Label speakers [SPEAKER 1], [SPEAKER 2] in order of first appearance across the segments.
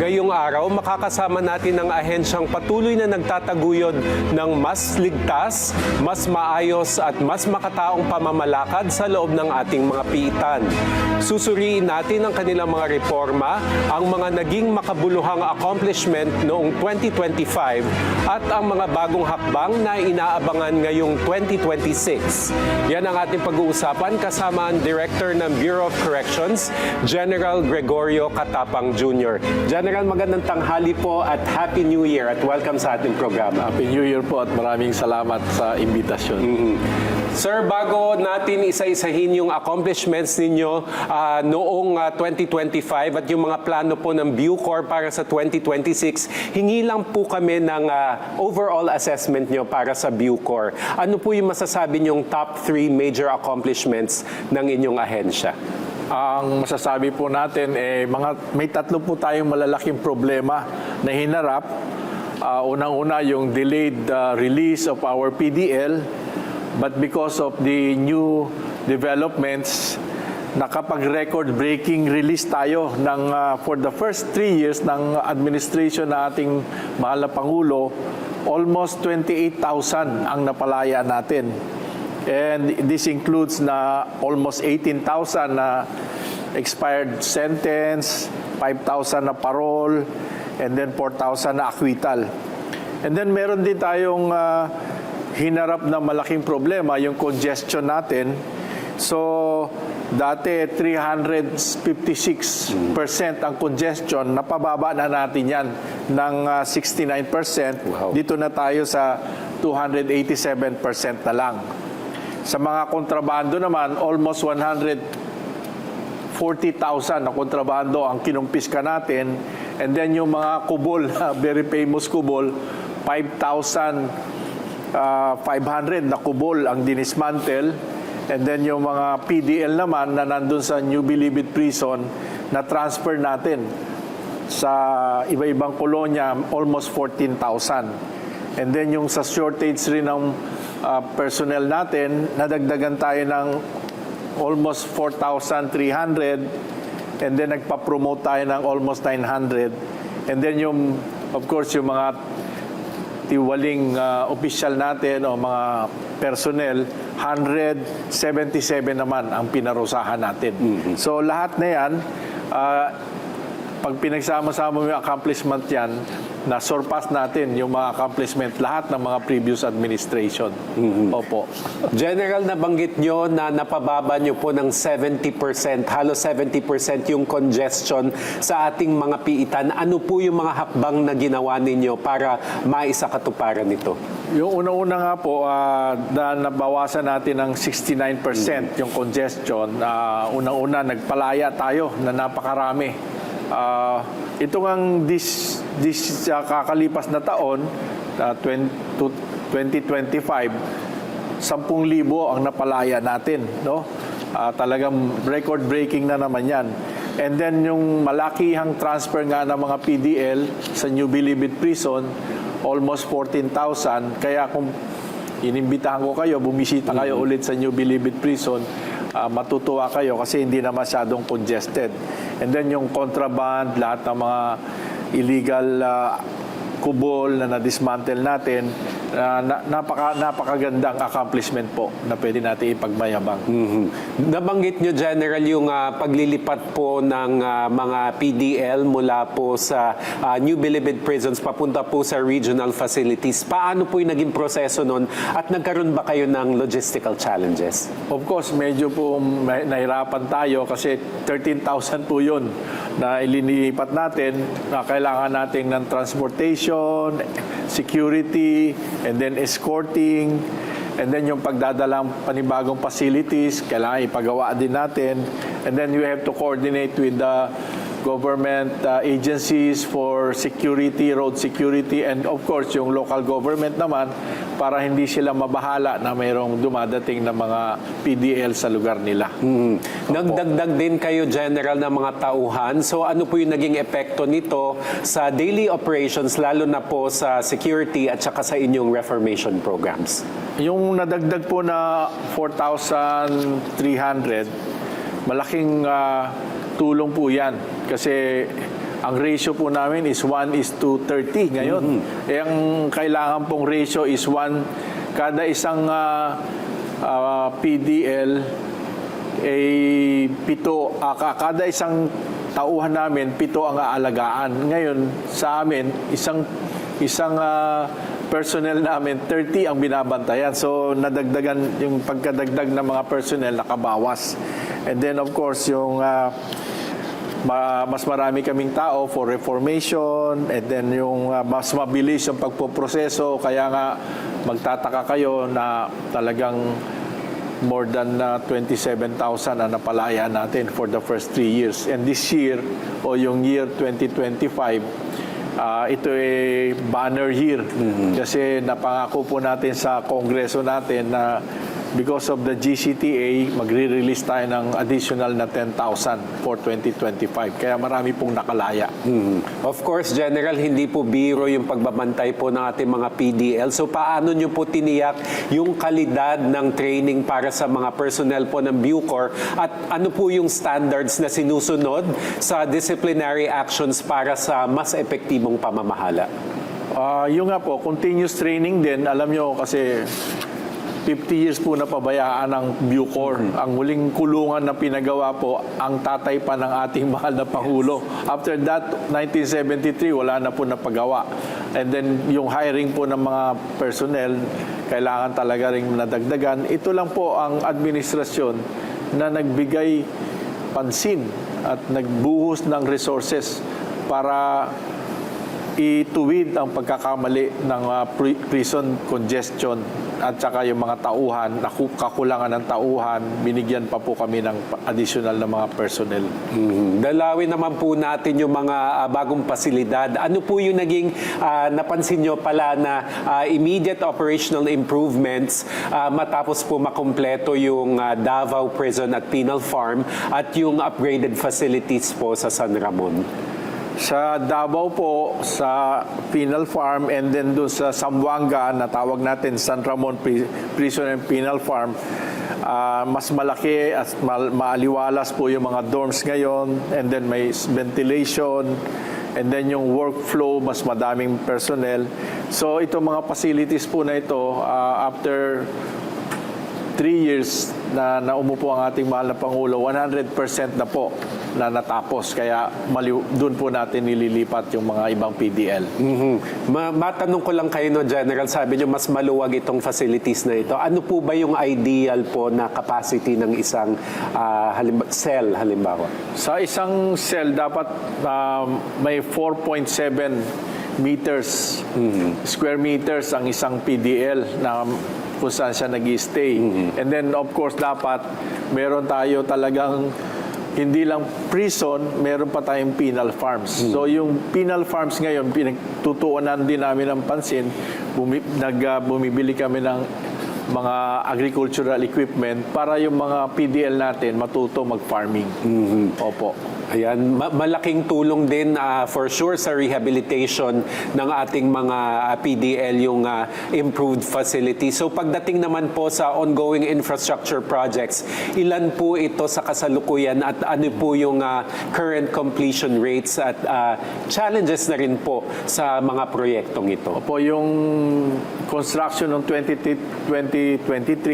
[SPEAKER 1] Ngayong araw, makakasama natin ang ahensyang patuloy na nagtataguyod ng mas ligtas, mas maayos at mas makataong pamamalakad sa loob ng ating mga piitan. Susuriin natin ang kanilang mga reforma, ang mga naging makabuluhang accomplishment noong 2025 at ang mga bagong hakbang na inaabangan ngayong 2026. Yan ang ating pag-uusapan kasama ang Director ng Bureau of Corrections, General Gregorio Catapang Jr. General, magandang tanghali po at Happy New Year at welcome sa ating programa.
[SPEAKER 2] Happy New Year po at maraming salamat sa imbitasyon.
[SPEAKER 1] Sir, bago natin isa-isahin yung accomplishments ninyo noong 2025 at yung mga plano po ng Bucor para sa 2026, hingi lang po kami ng overall assessment nyo para sa Bucor. Ano po yung masasabi nyong top 3 major accomplishments ng inyong ahensya?
[SPEAKER 2] Ang masasabi po natin, may tatlo po tayong malalaking problema na hinarap. Unang-una, yung delayed release of our PDL. But because of the new developments, nakapag-record-breaking release tayo for the first 3 years ng administration na ating mahal na Pangulo, almost 28,000 ang napalaya natin. And this includes na almost 18,000 na expired sentence, 5,000 na parole, and then 4,000 na acquittal. And then meron din tayong hinarap na malaking problema, yung congestion natin. So, dati 356% ang congestion, napababa na natin yan ng 69%.
[SPEAKER 1] Wow.
[SPEAKER 2] Dito na tayo sa 287% na lang. Sa mga kontrabando naman, almost 140,000 na kontrabando ang kinumpiska natin. And then yung mga kubol, very famous kubol, 5,500 na kubol ang dinismantle. And then yung mga PDL naman na nandun sa New Bilibid Prison na transfer natin sa iba-ibang kolonya, almost 14,000. And then yung sa shortage rin ng personnel natin, nadagdagan tayo ng almost 4,300. And then nagpa-promote tayo ng almost 900. And then yung, of course, yung mga tiwaling official natin o mga personnel, 177 naman ang pinarusahan natin. So lahat na yan, pag pinagsama-sama yung accomplishment yan, na-surpass natin yung mga accomplishment lahat ng mga previous administration. Opo.
[SPEAKER 1] General, nabanggit nyo na napababa nyo po ng 70%, halos 70% yung congestion sa ating mga piitan. Ano po yung mga hakbang na ginawa ninyo para maisakatuparan nito?
[SPEAKER 2] Yung una-una nga po, na nabawasan natin ng 69% yung congestion. Unang-una, nagpalaya tayo na napakarami. Ito ngang kakalipas na taon, 2025, 10,000 ang napalaya natin. No? Talagang record-breaking na naman yan. And then yung malakihang transfer nga ng mga PDL sa New Bilibid Prison, almost 14,000. Kaya kung inimbitahan ko kayo, bumisita kayo ulit sa New Bilibid Prison, matutuwa kayo kasi hindi na masyadong congested. And then yung contraband, lahat ng mga illegal kubol na na-dismantle natin, napakagandang accomplishment po na pwede natin ipagmayabang.
[SPEAKER 1] Nabanggit nyo, General, yung paglilipat po ng mga PDL mula po sa New Bilibid Prisons papunta po sa regional facilities. Paano po yung naging proseso nun at nagkaroon ba kayo ng logistical challenges?
[SPEAKER 2] Of course, medyo po nahirapan tayo kasi 13,000 po yun na ililipat natin, na kailangan natin ng transportation, security, and then escorting, and then yung pagdadalang panibagong facilities, kailangan ipagawa din natin. And then we have to coordinate with the government agencies for security, road security, and of course yung local government naman para hindi sila mabahala na mayroong dumadating na mga PDL sa lugar nila.
[SPEAKER 1] Nagdagdag din kayo, General, ng mga tauhan. So ano po yung naging epekto nito sa daily operations, lalo na po sa security at saka sa inyong reformation programs?
[SPEAKER 2] Yung nadagdag po na 4,300, malaking tulong po yan. Kasi Ang ratio po namin is 1:30 ngayon. Eh, ang kailangan pong ratio is 1 kada isang PDL kada isang tauhan namin, 7 ang aalagaan. Ngayon, sa amin, isang personnel namin, 30 ang binabantayan. So, nadagdagan, yung pagkadagdag ng mga personnel, nakabawas. And then, of course, yung mas marami kaming tao for reformation, and then yung mas mabilis yung pagpoproseso. Kaya nga, magtataka kayo na talagang more than 27,000 ang napalaya natin for the first 3 years. And this year, o yung year 2025, ito ay banner year. Kasi napangako po natin sa Kongreso natin na because of the GCTA, magre-release tayo ng additional na 10,000 for 2025. Kaya marami pong nakalaya.
[SPEAKER 1] Of course, General, hindi po biro yung pagbabantay po ng ating mga PDL. So paano nyo po tiniyak yung kalidad ng training para sa mga personnel po ng Bucor at ano po yung standards na sinusunod sa disciplinary actions para sa mas epektibong pamamahala?
[SPEAKER 2] Yung nga po, continuous training din. Alam nyo kasi 50 years po na pabayaan ng Bucor. Ang huling kulungan na pinagawa po, ang tatay pa ng ating mahal na Pangulo. After that, 1973, wala na po napagawa. And then, yung hiring po ng mga personnel, kailangan talaga rin nadagdagan. Ito lang po ang administrasyon na nagbigay pansin at nagbuhos ng resources para ituwid ang pagkakamali ng prison congestion at saka yung mga tauhan, kakulangan ng tauhan, binigyan pa po kami ng additional na mga personnel.
[SPEAKER 1] Dalawin naman po natin yung mga bagong pasilidad. Ano po yung naging napansin nyo pala na immediate operational improvements matapos po makumpleto yung Davao Prison at Penal Farm at yung upgraded facilities po sa San Ramon?
[SPEAKER 2] Sa Davao po, sa Penal Farm, and then doon sa Zamboanga, na tawag natin San Ramon Prison and Penal Farm, mas malaki at maaliwalas po yung mga dorms ngayon, and then may ventilation, and then yung workflow, mas madaming personnel. So itong mga facilities po na ito, after 3 years na umupo ang ating mahal na Pangulo, 100% na po na natapos. Kaya doon po natin nililipat yung mga ibang PDL.
[SPEAKER 1] Matanong ko lang kayo, no, General, sabi nyo mas maluwag itong facilities na ito. Ano po ba yung ideal po na capacity ng isang cell, halimbawa? Sa
[SPEAKER 2] isang cell, dapat may 4.7 meters, square meters ang isang PDL na kung saan siya nag-stay. And then, of course, dapat meron tayo talagang hindi lang prison, meron pa tayong penal farms. So yung penal farms ngayon, pinagtutuunan din namin ng pansin. Bumibili kami ng mga agricultural equipment para yung mga PDL natin matuto mag-farming. Opo.
[SPEAKER 1] Ayan, malaking tulong din for sure sa rehabilitation ng ating mga PDL yung improved facility. So pagdating naman po sa ongoing infrastructure projects, ilan po ito sa kasalukuyan at ano po yung current completion rates at challenges na rin po sa mga proyektong ito?
[SPEAKER 2] Opo, yung construction ng 2023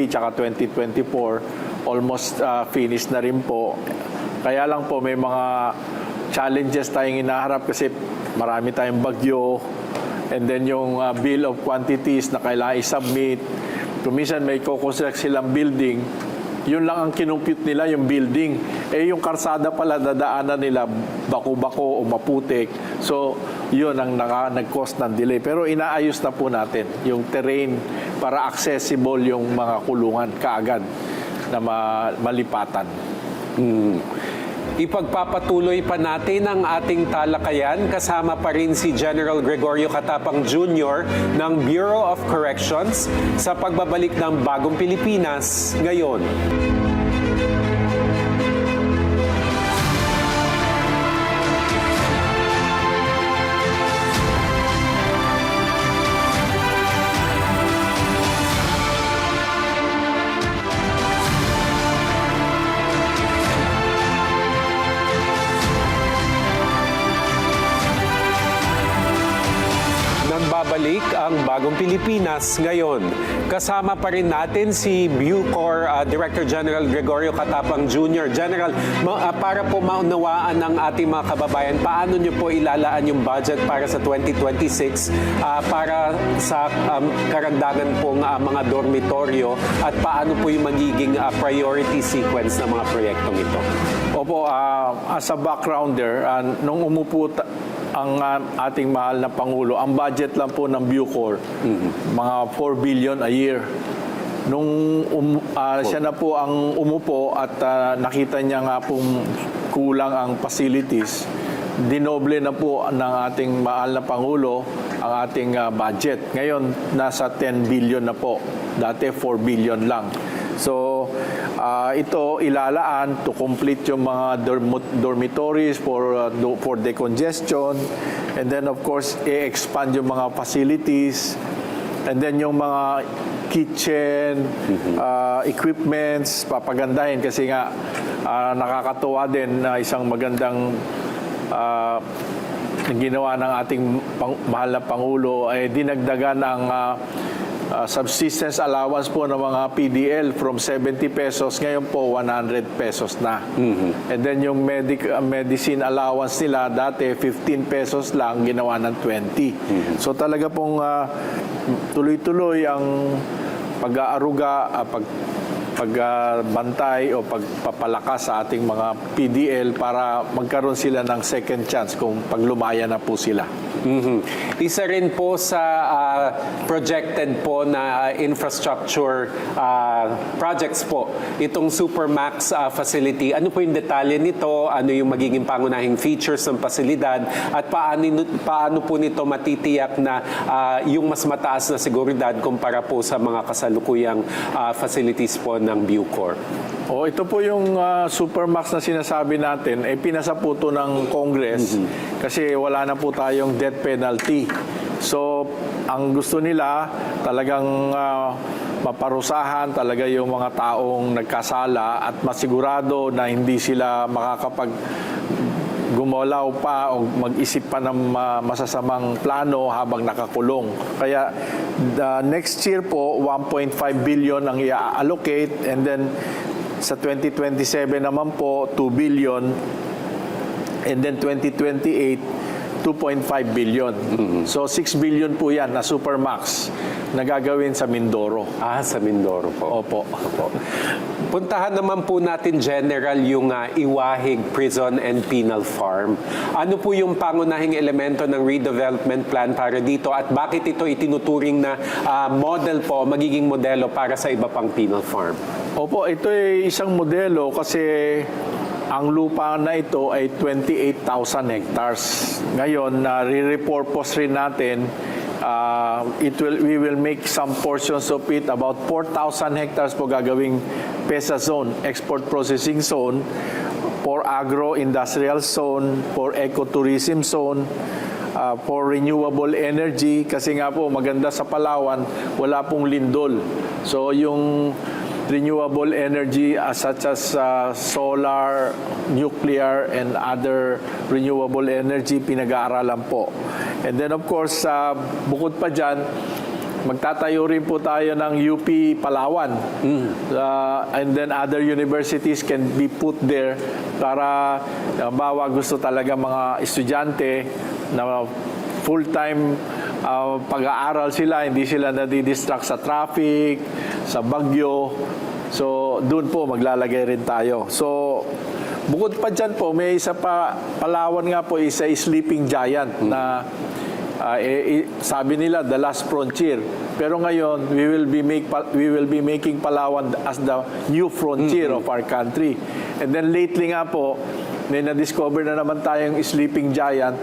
[SPEAKER 2] tsaka 2024 almost finished na rin po. Kaya lang po may mga challenges tayong inaharap kasi marami tayong bagyo, and then yung bill of quantities na kailangan i-submit. Kung minsan may kukonstruct silang building, yun lang ang kinumpute nila, yung building. Eh yung karsada pala, dadaanan nila bako-bako o maputik. So yun ang nag-cause ng delay. Pero inaayos na po natin yung terrain para accessible yung mga kulungan kaagad na malipatan. Ipagpapatuloy pa natin ang ating talakayan. Kasama pa rin si General Gregorio Catapang Jr. ng Bureau of Corrections sa pagbabalik ng Bagong Pilipinas ngayon.
[SPEAKER 1] nagbabalik ang Bagong Pilipinas ngayon. Kasama pa rin natin si Bucor Director General Gregorio Katapang Jr. General, para po maunawaan ng ating mga kababayan, paano nyo po ilalaan yung budget para sa 2026 para sa karagdagan pong mga dormitoryo at paano po yung magiging priority sequence ng mga proyektong ito?
[SPEAKER 2] Opo, as a backgrounder, nung umupo ang ating mahal na Pangulo, ang budget lang po ng Bucor, mga 4 billion a year. Nung siya na po ang umupo at nakita niya nga pong kulang ang facilities, dinoble na po ng ating mahal na Pangulo ang ating budget. Ngayon, nasa 10 billion na po. Dati 4 billion lang. So, ito ilalaan to complete yung mga dormitories for decongestion, and then of course i-expand yung mga facilities, and then yung mga kitchen equipments papagandahin kasi nga nakakatuwa din na isang magandang ginawa ng ating mahal na Pangulo ay dinagdagan ang subsistence allowance po ng mga PDL from 70 pesos, ngayon po 100 pesos na. And then yung medicine allowance nila, dati 15 pesos lang, ginawa ng 20. So talaga pong tuloy-tuloy ang pag-aaruga, pagbantay o pagpapalakas sa ating mga PDL para magkaroon sila ng second chance kung paglumaya na po sila.
[SPEAKER 1] Isa rin po sa projected po na infrastructure projects po, itong Supermax facility. Ano po yung detalye nito? Ano yung magiging pangunahing features ng pasilidad? At paano po nito matitiyak na yung mas mataas na seguridad kumpara po sa mga kasalukuyang facilities po ng Bucor?
[SPEAKER 2] Ito po yung Supermax na sinasabi natin, pinasa po ito ng Congress kasi wala na po tayong death penalty. So, ang gusto nila talagang maparusahan talaga yung mga taong nagkasala at masigurado na hindi sila makakapag gumalaw pa o mag-isip pa ng masasamang plano habang nakakulong. Kaya next year po, 1.5 billion ang i-allocate, and then sa 2027 naman po, 2 billion, and then 2028, 2.5 billion. So 6 billion po yan na Supermax na gagawin sa Mindoro.
[SPEAKER 1] Sa Mindoro po.
[SPEAKER 2] Opo.
[SPEAKER 1] Puntahan naman po natin, General, yung Iwahig Prison and Penal Farm. Ano po yung pangunahing elemento ng redevelopment plan para dito at bakit ito itinuturing na model po, magiging modelo para sa iba pang penal farm?
[SPEAKER 2] Opo, ito ay isang modelo kasi ang lupa na ito ay 28,000 hectares. Ngayon, re-repurpose rin natin. We will make some portions of it, about 4,000 hectares po gagawing PESA zone, export processing zone, for agro-industrial zone, for ecotourism zone, for renewable energy. Kasi nga po, maganda sa Palawan, wala pong lindol. So yung renewable energy such as solar, nuclear, and other renewable energy, pinag-aaralan po. And then of course, bukod pa dyan, magtatayo rin po tayo ng UP Palawan. And then other universities can be put there para bawa gusto talaga mga estudyante na full-time pag-aaral sila, hindi sila nadidistract sa traffic, sa bagyo. So, doon po maglalagay rin tayo. So, bukod pa dyan po, may isa pa, Palawan nga po, isa sleeping giant na sabi nila, the last frontier. Pero ngayon, we will be making Palawan as the new frontier of our country. And then lately nga po, may na-discover na naman tayong sleeping giant.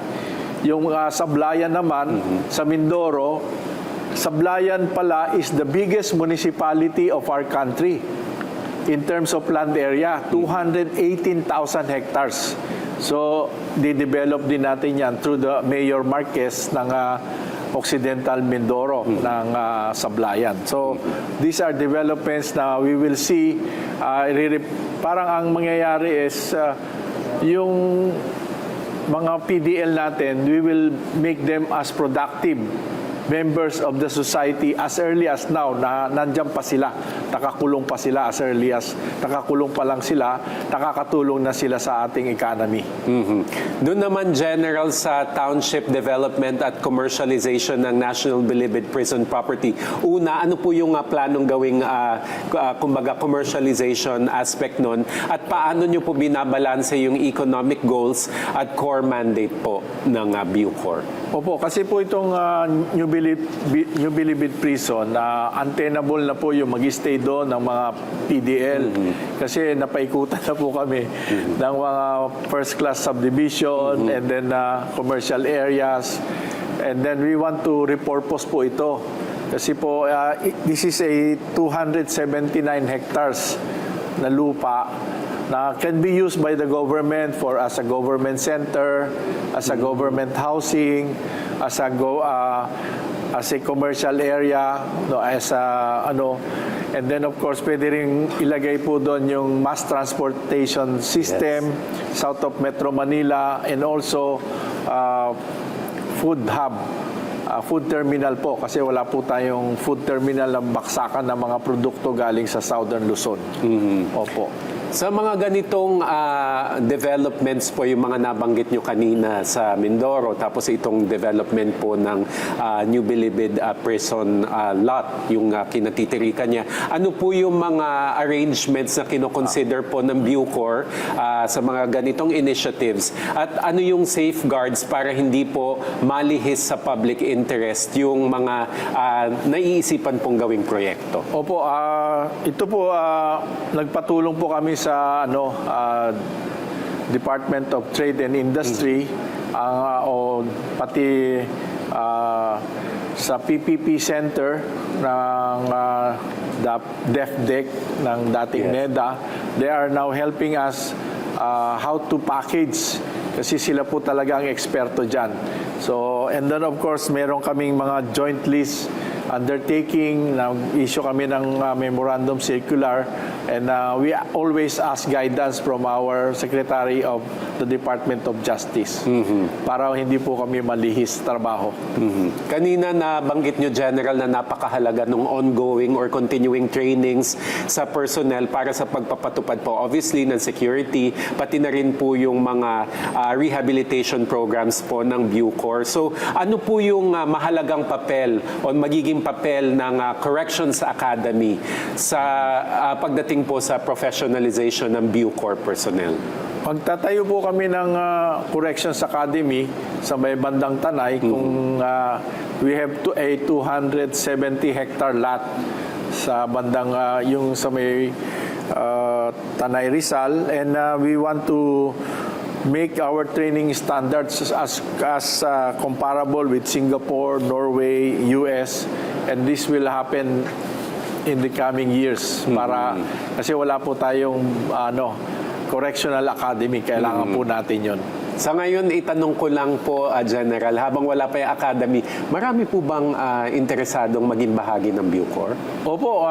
[SPEAKER 2] Yung Sablayan naman, sa Mindoro, Sablayan pala is the biggest municipality of our country in terms of land area, 218,000 hectares. So, di-develop din natin yan through the Mayor Marquez ng Occidental Mindoro ng Sablayan. So, these are developments na we will see. Parang ang mangyayari is yung mga PDL natin, we will make them as productive members of the society as early as now na nandyan pa sila, nakakulong pa sila as early as nakakulong pa lang sila, nakakatulong na sila sa ating economy.
[SPEAKER 1] Doon naman, General, sa township development at commercialization ng National Bilibid Prison Property. Una, ano po yung planong gawing kumbaga commercialization aspect nun at paano nyo po binabalanse yung economic goals at core mandate po ng Bucor?
[SPEAKER 2] Opo, kasi po itong New Bilibid Prison, untenable na po yung mag-stay doon ng mga PDL. Kasi napaikutan na po kami ng mga first-class subdivision and then commercial areas. And then we want to repurpose po ito. Kasi po, this is a 279 hectares na lupa na can be used by the government as a government center, as a government housing, as a commercial area, no, and then of course pwede ring ilagay po doon yung mass transportation system south of Metro Manila and also food hub. Food terminal po kasi wala po tayong food terminal na baksakan ng mga produkto galing sa Southern Luzon. Opo.
[SPEAKER 1] Sa mga ganitong developments po, yung mga nabanggit nyo kanina sa Mindoro, tapos itong development po ng New Bilibid Prison lot, yung kinatitirikan niya. Ano po yung mga arrangements na kinoconsider po ng Bucor sa mga ganitong initiatives? At ano yung safeguards para hindi po malihis sa public interest yung mga naiisipan pong gawing proyekto?
[SPEAKER 2] Opo, ito po, nagpatulong po kami sa Department of Trade and Industry o pati sa PPP Center ng DepDec ng dating NEDA. They are now helping us how to package kasi sila po talaga ang eksperto dyan. So, and then of course, meron kaming mga joint lease undertaking, issue kami ng memorandum circular, and we always ask guidance from our Secretary of the Department of Justice para hindi po kami malihis trabaho.
[SPEAKER 1] Kanina nabanggit nyo, General, na napakahalaga ng ongoing or continuing trainings sa personnel para sa pagpapatupad po, obviously, ng security, pati na rin po yung mga rehabilitation programs po ng Bucor. So, ano po yung mahalagang papel o magiging papel ng Corrections Academy sa pagdating po sa professionalization ng Bucor personnel?
[SPEAKER 2] Magtatayo po kami ng Corrections Academy sa may bandang Tanay kung we have a 270 hectare lot sa bandang yung sa may Tanay Rizal, and we want to make our training standards as comparable with Singapore, Norway, US, and this will happen in the coming years para kasi wala po tayong correctional academy, kailangan po natin yon.
[SPEAKER 1] Sa ngayon, itanong ko lang po, General, habang wala pa yung academy, marami po bang interesadong maging bahagi ng Bucor?
[SPEAKER 2] Opo,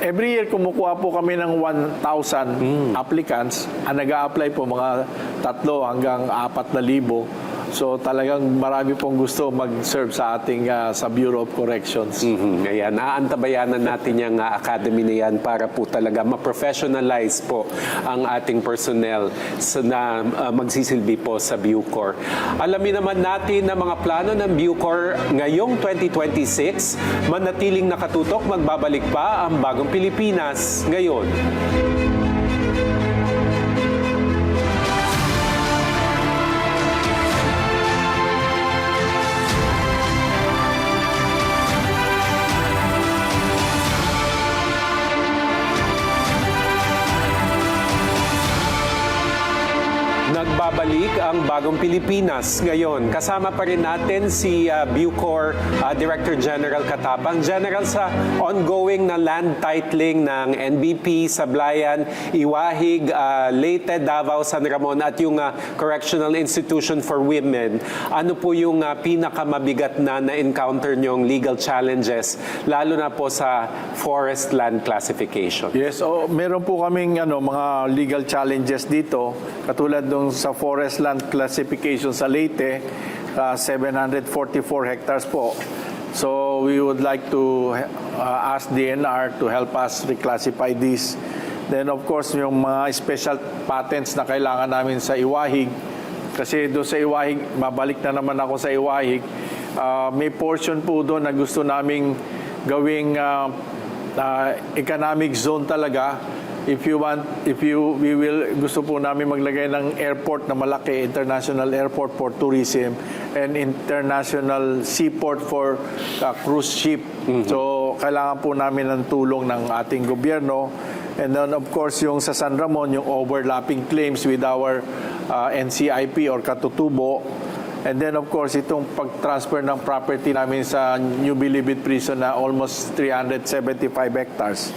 [SPEAKER 2] every year kumukuha po kami ng 1,000 applicants. Nag-a-apply po mga 3 hanggang 4,000. So talagang marami pong gusto mag-serve sa ating sa Bureau of Corrections.
[SPEAKER 1] Ayan, aantabayanan natin yung academy na yan para po talaga ma-professionalize po ang ating personnel na magsisilbi po sa Bucor. Alamin naman natin na mga plano ng Bucor ngayong 2026, manatiling nakatutok, magbabalik pa ang Bagong Pilipinas ngayon. Nagbabalik ang Bagong Pilipinas ngayon. Kasama pa rin natin si Bucor Director General Katapang. General, sa ongoing na land titling ng NBP, Sablayan, Iwahig, Leyte, Davao, San Ramon at yung Correctional Institution for Women, ano po yung pinakamabigat na na-encounter nyong legal challenges, lalo na po sa forest land classification?
[SPEAKER 2] Yes, meron po kaming mga legal challenges dito, katulad nung sa forest land reclassification sa Leyte, 744 hectares po. So we would like to ask DNR to help us reclassify this. Then of course, yung mga special patents na kailangan namin sa Iwahig, kasi doon sa Iwahig, mabalik na naman ako sa Iwahig, may portion po doon na gusto naming gawing economic zone talaga. Gusto po namin maglagay ng airport na malaki, international airport for tourism and international seaport for cruise ship. So, kailangan po namin ng tulong ng ating gobyerno. And then, of course, yung sa San Ramon, yung overlapping claims with our NCIP or Katutubo. And then, of course, itong pag-transfer ng property namin sa New Bilibid Prison na almost 375 hectares.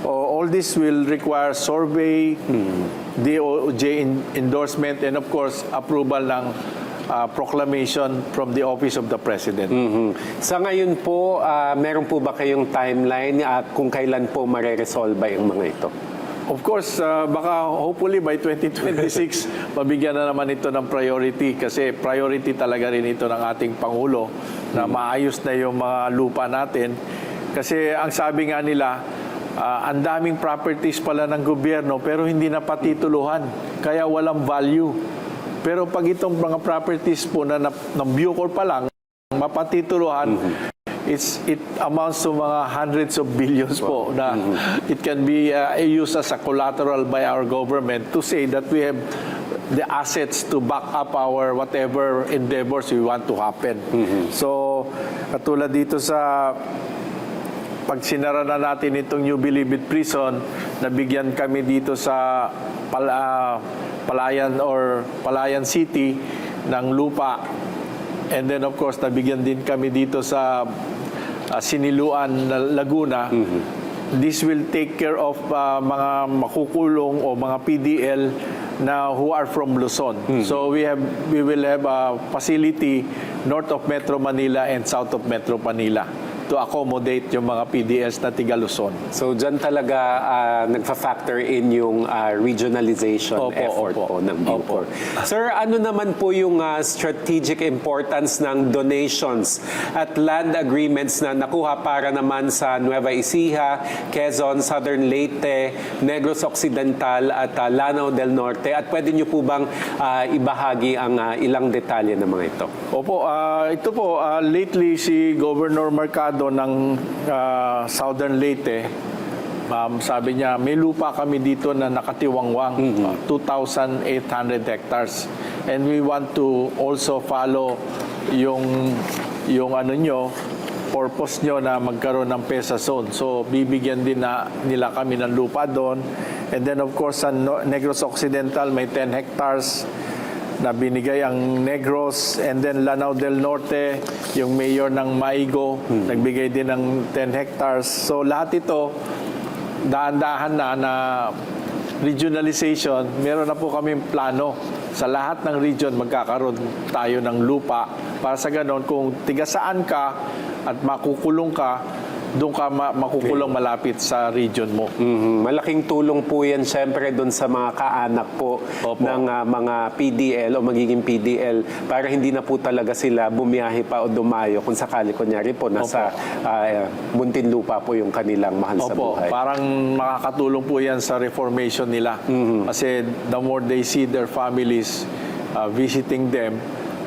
[SPEAKER 2] All this will require survey, DOJ endorsement, and of course, approval ng proclamation from the Office of the President.
[SPEAKER 1] Sa ngayon po, meron po ba kayong timeline at kung kailan po mareresolve yung mga ito?
[SPEAKER 2] Of course, baka hopefully by 2026, mabigyan na naman ito ng priority kasi priority talaga rin ito ng ating Pangulo na maayos na yung mga lupa natin. Kasi ang sabi nga nila, ang daming properties pala ng gobyerno pero hindi na patituluhan, kaya walang value. Pero pag itong mga properties po na ng Bucor pa lang, mapatituluhan, it amounts to mga hundreds of billions po na it can be used as a collateral by our government to say that we have the assets to back up our whatever endeavors we want to happen. So, katulad dito sa pag sinara na natin itong New Bilibid Prison, nabigyan kami dito sa Palayan City ng lupa. And then of course, nabigyan din kami dito sa Siniluan, Laguna. This will take care of mga makukulong o mga PDL na who are from Luzon. So we will have a facility north of Metro Manila and south of Metro Manila to accommodate yung mga PDLs na tiga Luzon.
[SPEAKER 1] So dyan talaga nagfa-factor in yung regionalization effort po ng Bucor. Sir, ano naman po yung strategic importance ng donations at land agreements na nakuha para naman sa Nueva Ecija, Quezon, Southern Leyte, Negros Occidental at Lanao del Norte? At pwede nyo po bang ibahagi ang ilang detalye ng mga ito?
[SPEAKER 2] Opo, ito po, lately si Governor Mercado ng Southern Leyte, sabi niya, may lupa kami dito na nakatiwangwang, 2,800 hectares. And we want to also follow yung purpose nyo na magkaroon ng PESA zone. So, bibigyan din nila kami ng lupa doon. And then, of course, sa Negros Occidental, may 10 hectares na binigay ang Negros, and then Lanao del Norte, yung mayor ng Maigo, nagbigay din ng 10 hectares. So lahat ito, dahan-dahan na regionalization, meron na po kaming plano. Sa lahat ng region, magkakaroon tayo ng lupa. Para sa ganon, kung tiga saan ka at makukulong ka, doon ka makukulong malapit sa region mo.
[SPEAKER 1] Malaking tulong po yan siyempre doon sa mga kaanak po ng mga PDL o magiging PDL para hindi na po talaga sila bumiyahe pa o dumayo kung sakali kunyari po nasa Muntinlupa po yung kanilang mahal sa buhay.
[SPEAKER 2] Parang makakatulong po yan sa reformation nila. Kasi the more they see their families visiting them,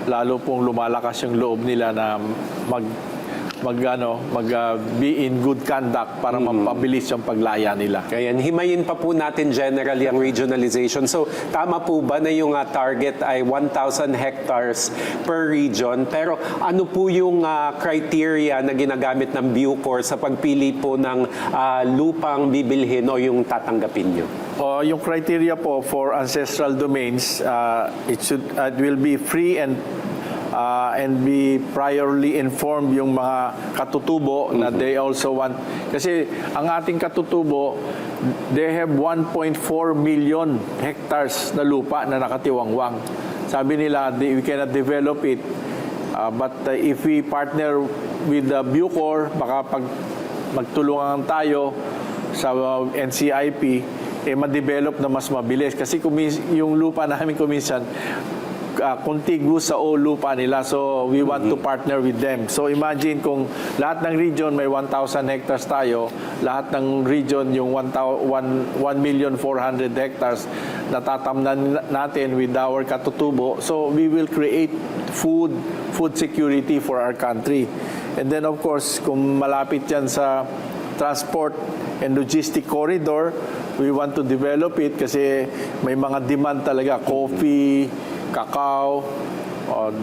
[SPEAKER 2] lalo pong lumalakas yung loob nila na be in good conduct para mapabilis yung paglaya nila.
[SPEAKER 1] Ayan, himayin pa po natin generally ang regionalization. So, tama po ba na yung target ay 1,000 hectares per region? Pero ano po yung criteria na ginagamit ng Bucor sa pagpili po ng lupang bibilhin o yung tatanggapin nyo?
[SPEAKER 2] Yung criteria po for ancestral domains, it will be free and be priorly informed yung mga katutubo na they also want. Kasi ang ating katutubo, they have 1.4 million hectares na lupa na nakatiwangwang. Sabi nila, we cannot develop it. But if we partner with the Bucor, baka pag magtulungan tayo sa NCIP, ma-develop na mas mabilis. Kasi yung lupa namin kuminsan, contiguous sa o lupa nila. So we want to partner with them. So imagine kung lahat ng region may 1,000 hectares tayo, lahat ng region yung 1,400,000 hectares natatamnan natin with our katutubo. So we will create food security for our country. And then of course, kung malapit yan sa transport and logistic corridor, we want to develop it kasi may mga demand talaga, coffee, cacao,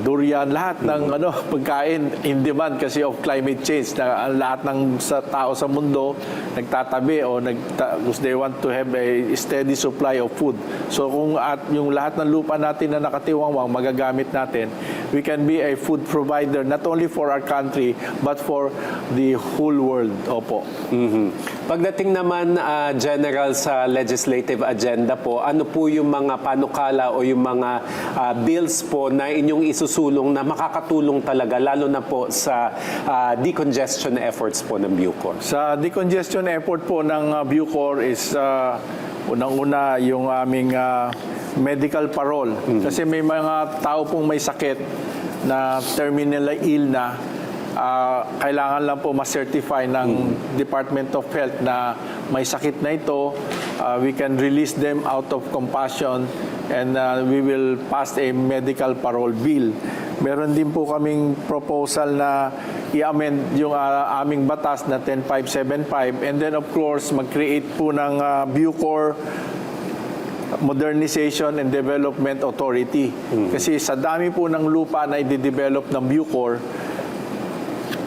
[SPEAKER 2] durian, lahat ng pagkain in demand kasi of climate change na ang lahat ng tao sa mundo nagtatabi o they want to have a steady supply of food. So kung yung lahat ng lupa natin na nakatiwangwang magagamit natin, we can be a food provider not only for our country but for the whole world. Opo.
[SPEAKER 1] Pagdating naman, General, sa legislative agenda po, ano po yung mga panukala o yung mga bills po na inyong isusulong na makakatulong talaga, lalo na po sa decongestion efforts po ng Bucor?
[SPEAKER 2] Sa decongestion effort po ng Bucor is unang-una yung aming medical parole. Kasi may mga tao pong may sakit na terminally ill na, kailangan lang po ma-certify ng Department of Health na may sakit na ito. We can release them out of compassion and we will pass a medical parole bill. Meron din po kaming proposal na i-amend yung aming batas na 10575 and then of course mag-create po ng Bucor Modernization and Development Authority. Kasi sa dami po ng lupa na i-develop ng Bucor,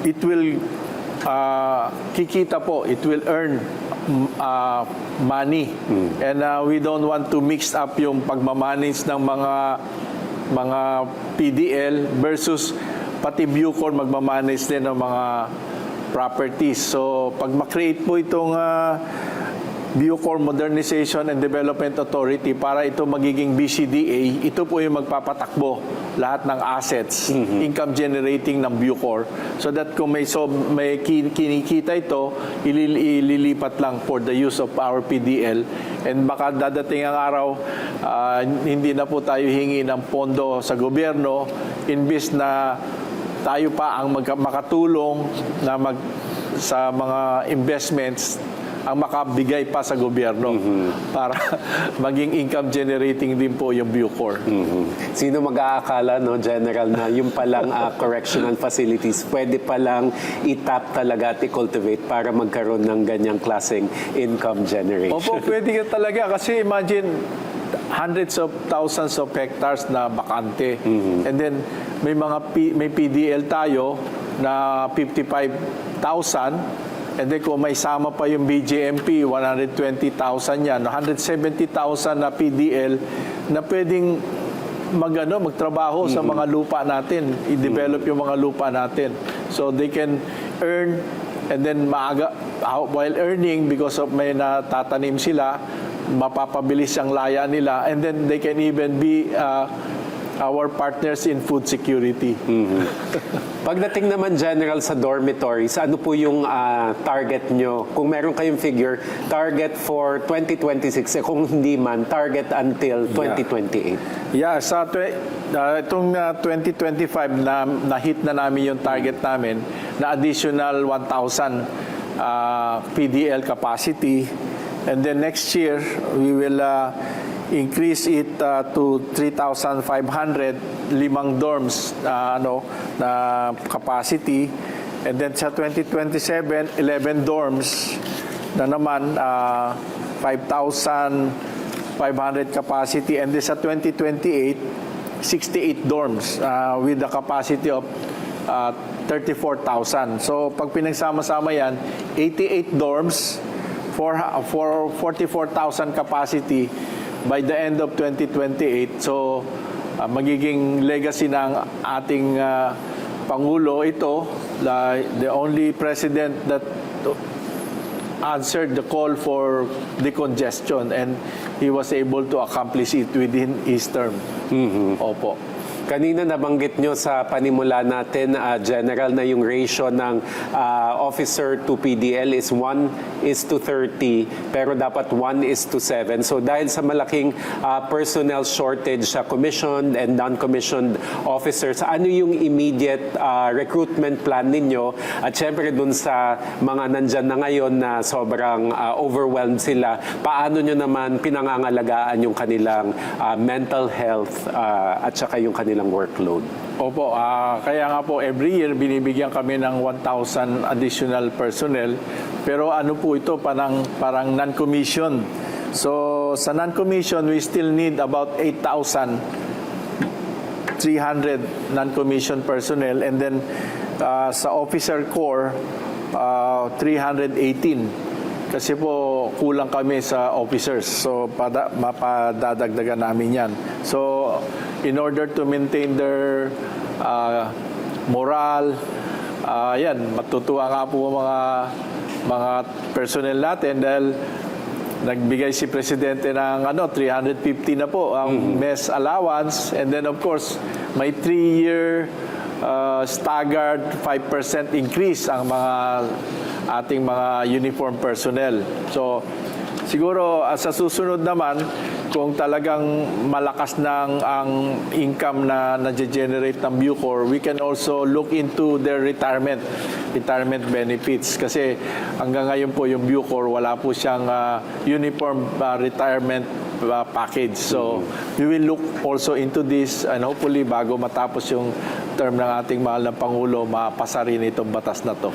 [SPEAKER 2] it will kikita po, it will earn money. And we don't want to mix up yung pagmamanage ng mga PDL versus pati Bucor magmamanage din ng mga properties. So pag ma-create po itong Bucor Modernization and Development Authority para ito magiging BCDA, ito po yung magpapatakbo lahat ng assets, income generating ng Bucor. So that kung may kinikita ito, ililipat lang for the use of our PDL. And baka dadating ang araw, hindi na po tayo hingi ng pondo sa gobyerno, imbis na tayo pa ang makatulong na sa mga investments ang makabigay pa sa gobyerno para maging income generating din po yung Bucor.
[SPEAKER 1] Sino mag-aakala, no, General, na yung palang correctional facilities pwede palang itap talaga at i-cultivate para magkaroon ng ganyang klaseng income generation?
[SPEAKER 2] Opo, pwede ka talaga kasi imagine hundreds of thousands of hectares na bakante. And then may PDL tayo na 55,000. And then kung may sama pa yung BJMP, 120,000 yan. 170,000 na PDL na pwedeng magtrabaho sa mga lupa natin, i-develop yung mga lupa natin. So they can earn and then while earning because of may natatanim sila, mapapabilis ang laya nila and then they can even be our partners in food security.
[SPEAKER 1] Pagdating naman, General, sa dormitories, ano po yung target nyo? Kung meron kayong figure, target for 2026, kung hindi man, target until 2028.
[SPEAKER 2] Yeah, sa itong 2025 na hit na namin yung target namin na additional 1,000 PDL capacity. And then next year, we will increase it to 3,500, 5 dorms na capacity. And then sa 2027, 11 dorms na naman, 5,500 capacity. And then sa 2028, 68 dorms with the capacity of 34,000. So pag pinagsama-sama yan, 88 dorms for 44,000 capacity by the end of 2028. So, magiging legacy ng ating Pangulo ito, the only president that answered the call for decongestion and he was able to accomplish it within his term. Opo.
[SPEAKER 1] Kanina nabanggit nyo sa panimula natin, General, na yung ratio ng officer to PDL is 1:30, pero dapat 1:7. So dahil sa malaking personnel shortage sa commissioned and non-commissioned officers, ano yung immediate recruitment plan ninyo? At syempre dun sa mga nandyan na ngayon na sobrang overwhelmed sila, paano nyo naman pinangangalagaan yung kanilang mental health at saka yung kanilang workload?
[SPEAKER 2] Opo, kaya nga po every year binibigyan kami ng 1,000 additional personnel. Pero ano po ito, parang non-commissioned. So sa non-commissioned, we still need about 8,300 non-commissioned personnel. And then sa officer corps, 318. Kasi po kulang kami sa officers. So mapadadagdagan namin yan. So in order to maintain their moral, matutuwa nga po mga personnel natin dahil nagbigay si Presidente ng 350 na po ang mess allowance. And then of course, may 3-year staggered 5% increase ang ating mga uniform personnel. So, siguro sa susunod naman, kung talagang malakas ang income na nage-generate ng Bucor, we can also look into their retirement benefits. Kasi hanggang ngayon po yung Bucor, wala po siyang uniform retirement package. So, we will look also into this and hopefully bago matapos yung term ng ating mahal na Pangulo, mapasa rin itong batas na to.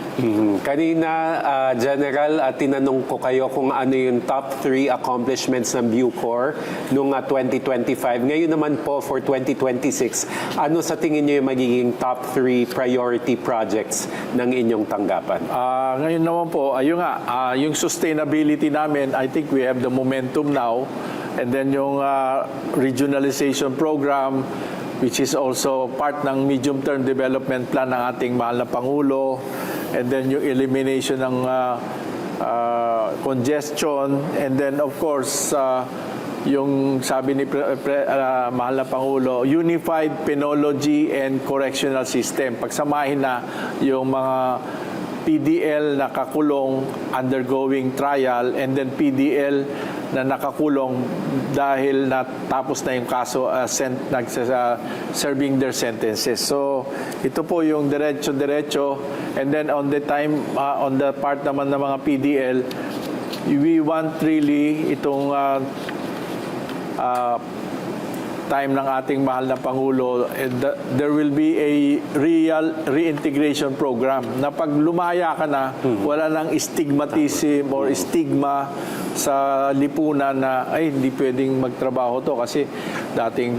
[SPEAKER 1] Kanina, General, tinanong ko kayo kung ano yung top 3 accomplishments ng Bucor noong 2025. Ngayon naman po for 2026, ano sa tingin niyo yung magiging top 3 priority projects ng inyong tanggapan?
[SPEAKER 2] Ngayon naman po, yung sustainability namin, I think we have the momentum now. And then yung regionalization program, which is also part ng medium-term development plan ng ating mahal na Pangulo. And then yung elimination ng congestion. And then of course, yung sabi ni mahal na Pangulo, Unified Penology and Correctional System. Pagsamahin na yung mga PDL na nakakulong undergoing trial and then PDL na nakakulong dahil natapos na yung kaso serving their sentences. So ito po yung diretso and then on the part naman ng mga PDL, we want really itong time ng ating mahal na Pangulo, there will be a real reintegration program na pag lumaya ka na, wala nang stigmatism or stigma sa lipunan na hindi pwedeng magtrabaho to kasi dating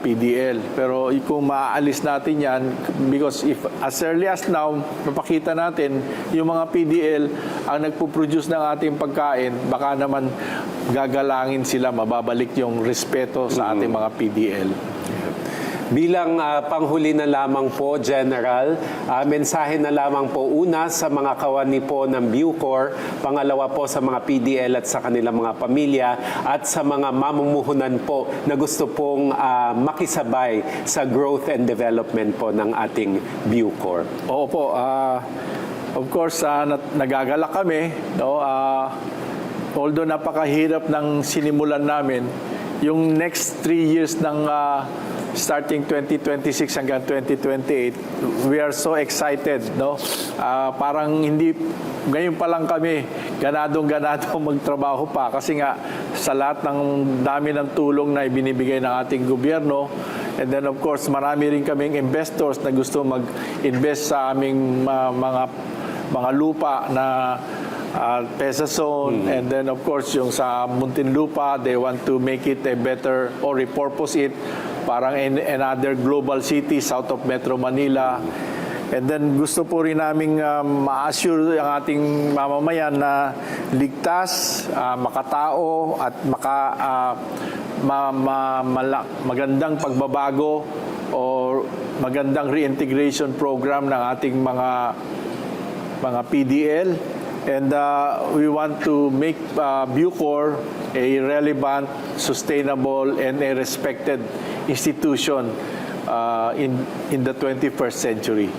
[SPEAKER 2] PDL. Pero kung maaalis natin yan, because if as early as now, mapakita natin yung mga PDL ang nagpo-produce ng ating pagkain, baka naman gagalangin sila, mababalik yung respeto sa ating mga PDL.
[SPEAKER 1] Bilang panghuli na lamang po, General, mensahe na lamang po una sa mga kawani po ng Bucor, pangalawa po sa mga PDL at sa kanilang mga pamilya, at sa mga mamumuhunan po na gusto pong makisabay sa growth and development po ng ating Bucor.
[SPEAKER 2] Oo po, of course, nagagalak kami, no? Although napakahirap ng sinimulan namin, yung next 3 years ng starting 2026 hanggang 2028, we are so excited, no? Parang ngayon pa lang kami ganadong magtrabaho pa kasi nga sa lahat ng dami ng tulong na ibinibigay ng ating gobyerno. And then of course, marami rin kaming investors na gusto mag-invest sa aming mga lupa na Pesason, and then of course yung sa Muntinlupa, they want to make it a better or repurpose it parang in another global city south of Metro Manila. And then gusto po rin naming ma-assure ang ating mamamayan na ligtas, makatao at magandang pagbabago o magandang reintegration program ng ating mga PDL. And we want to make Bucor a relevant, sustainable, and a respected institution in the 21st century.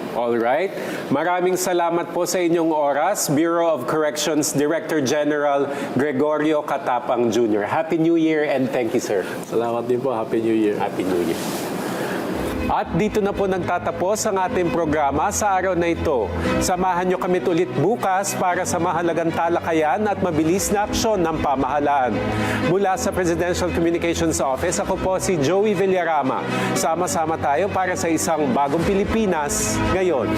[SPEAKER 1] Alright. Maraming salamat po sa inyong oras, Bureau of Corrections Director General Gregorio Catapang Jr. Happy New Year and thank you, sir.
[SPEAKER 2] Salamat din po. Happy New Year.
[SPEAKER 1] Happy New Year. At dito na po nagtatapos ang ating programa sa araw na ito. Samahan nyo kami ulit bukas para sa mahalagang talakayan at mabilis na aksyon ng pamahalaan. Mula sa Presidential Communications Office, ako po si Joey Villarama. Sama-sama tayo para sa isang bagong Pilipinas ngayon.